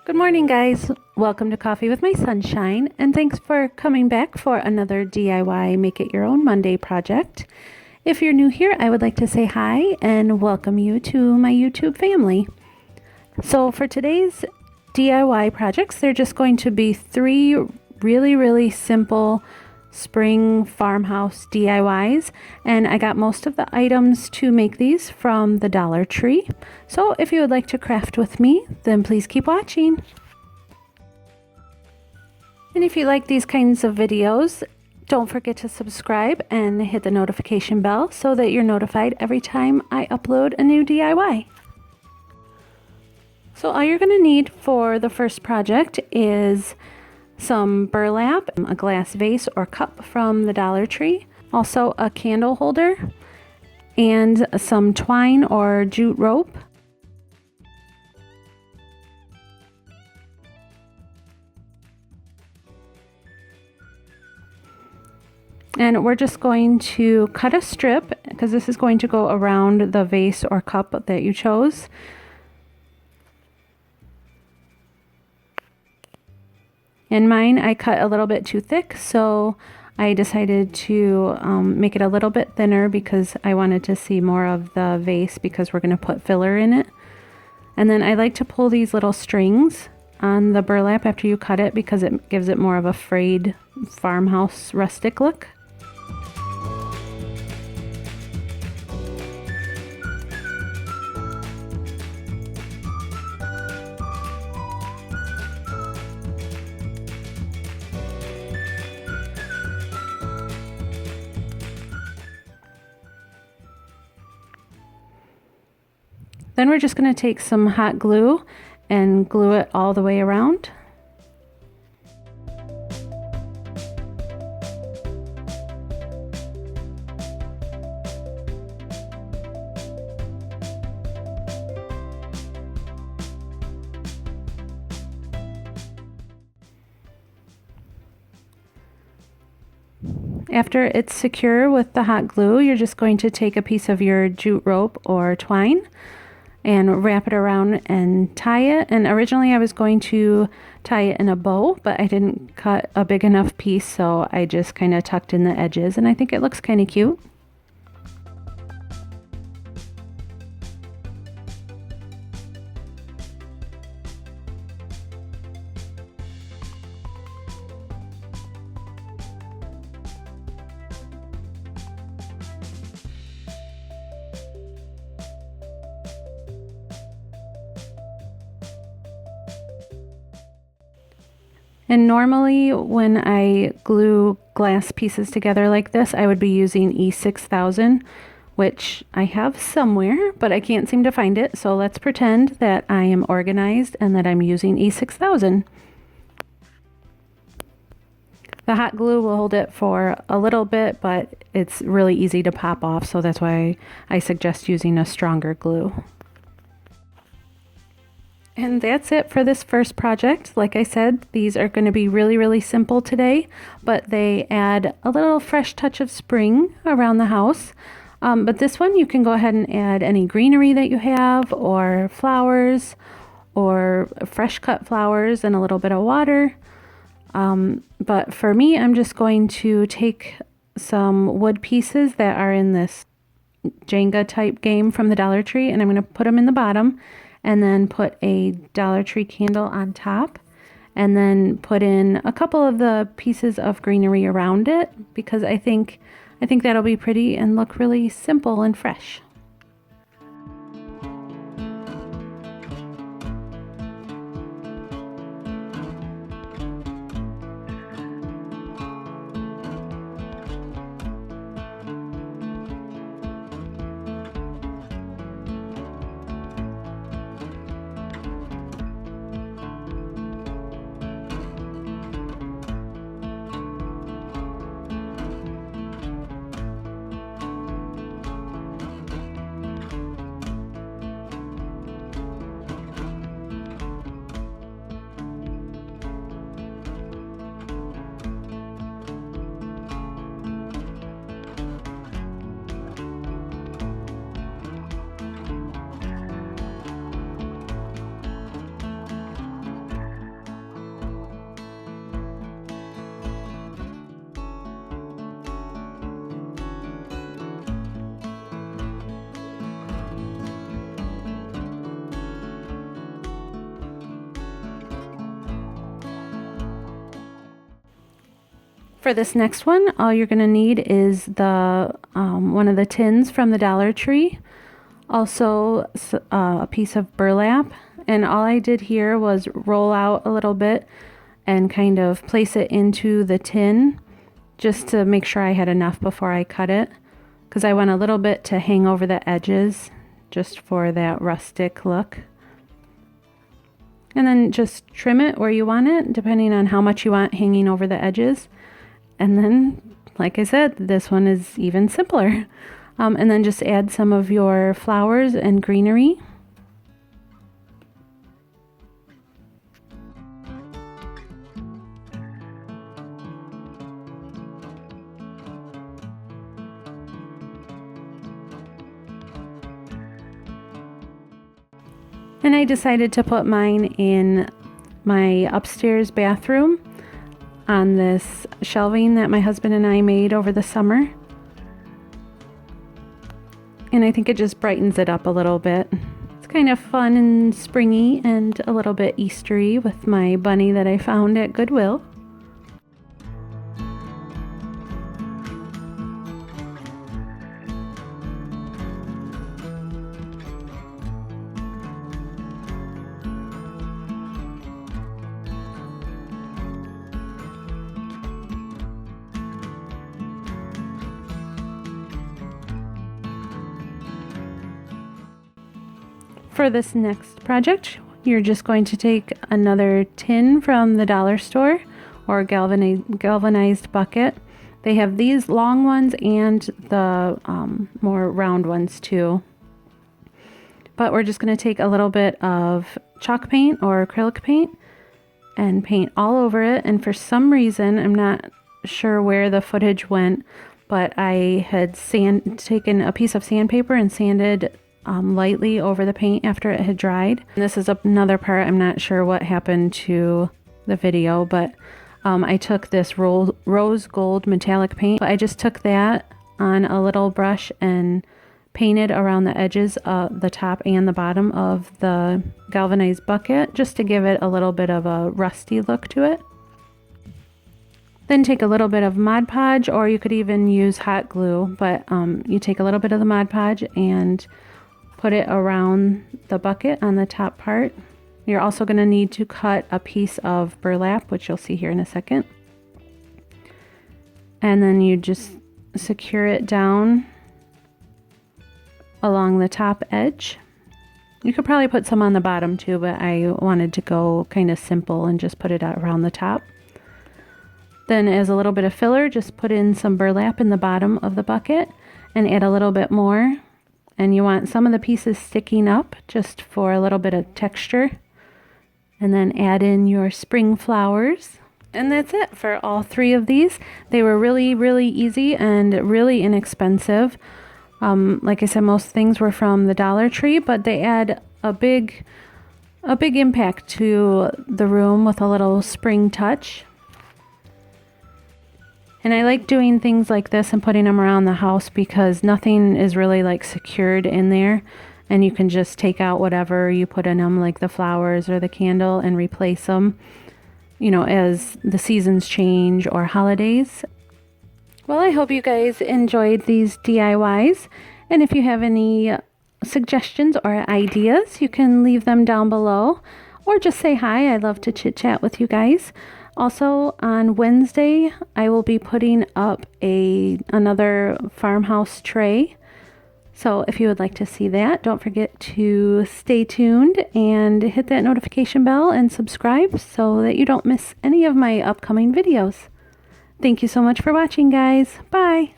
Good morning, guys. Welcome to Coffee with My Sunshine, and thanks for coming back for another DIY Make It Your Own Monday project. If you're new here, I would like to say hi and welcome you to my YouTube family. So for today's DIY projects, they're just going to be three really simple spring farmhouse DIYs, and I got most of the items to make these from the Dollar Tree. So if you would like to craft with me, then please keep watching. And if you like these kinds of videos, don't forget to subscribe and hit the notification bell so that you're notified every time I upload a new DIY. So all you're going to need for the first project is some burlap, a glass vase or cup from the Dollar Tree, also a candle holder, and some twine or jute rope. And we're just going to cut a strip because this is going to go around the vase or cup that you chose. In mine, I cut a little bit too thick, so I decided to make it a little bit thinner because I wanted to see more of the vase because we're going to put filler in it. And then I like to pull these little strings on the burlap after you cut it because it gives it more of a frayed farmhouse rustic look. Then we're just going to take some hot glue and glue it all the way around. After it's secure with the hot glue, you're just going to take a piece of your jute rope or twine and wrap it around and tie it. And originally I was going to tie it in a bow, but I didn't cut a big enough piece, so I just kind of tucked in the edges, and I think it looks kind of cute. And normally when I glue glass pieces together like this, I would be using E6000, which I have somewhere, but I can't seem to find it. So let's pretend that I am organized and that I'm using E6000. The hot glue will hold it for a little bit, but it's really easy to pop off. So that's why I suggest using a stronger glue. And that's it for this first project. Like I said, these are going to be really simple today, but they add a little fresh touch of spring around the house. But this one, you can go ahead and add any greenery that you have, or flowers, or fresh cut flowers and a little bit of water. But for me, I'm just going to take some wood pieces that are in this Jenga type game from the Dollar Tree, and I'm going to put them in the bottom, and then put a Dollar Tree candle on top, and then put in a couple of the pieces of greenery around it because I think that'll be pretty and look really simple and fresh. For this next one, all you're going to need is the one of the tins from the Dollar Tree, also a piece of burlap, and all I did here was roll out a little bit and kind of place it into the tin just to make sure I had enough before I cut it, because I want a little bit to hang over the edges just for that rustic look. And then just trim it where you want it, depending on how much you want hanging over the edges. And then, like I said, this one is even simpler. And then just add some of your flowers and greenery. And I decided to put mine in my upstairs bathroom on this shelving that my husband and I made over the summer. And I think it just brightens it up a little bit. It's kind of fun and springy and a little bit Eastery with my bunny that I found at Goodwill. For this next project, you're just going to take another tin from the dollar store or galvanized bucket. They have these long ones and the more round ones too. But we're just going to take a little bit of chalk paint or acrylic paint and paint all over it. And for some reason, I'm not sure where the footage went, but I had taken a piece of sandpaper and sanded lightly over the paint after it had dried. And this is another part, I'm not sure what happened to the video, but I took this rose gold metallic paint. I just took that on a little brush and painted around the edges of the top and the bottom of the galvanized bucket just to give it a little bit of a rusty look to it. Then take a little bit of Mod Podge, or you could even use hot glue, but you take a little bit of the Mod Podge and put it around the bucket on the top part. You're also going to need to cut a piece of burlap, which you'll see here in a second. And then you just secure it down along the top edge. You could probably put some on the bottom too, but I wanted to go kind of simple and just put it around the top. Then as a little bit of filler, just put in some burlap in the bottom of the bucket and add a little bit more. And you want some of the pieces sticking up just for a little bit of texture. And then add in your spring flowers. And that's it for all three of these. They were really, really easy and really inexpensive. Like I said, most things were from the Dollar Tree, but they add a big impact to the room with a little spring touch. And I like doing things like this and putting them around the house because nothing is really like secured in there, and you can just take out whatever you put in them, like the flowers or the candle, and replace them, you know, as the seasons change or holidays. Well, I hope you guys enjoyed these DIYs, and if you have any suggestions or ideas, you can leave them down below or just say hi. I love to chit chat with you guys. Also, on Wednesday, I will be putting up another farmhouse tray. So if you would like to see that, don't forget to stay tuned and hit that notification bell and subscribe so that you don't miss any of my upcoming videos. Thank you so much for watching, guys. Bye.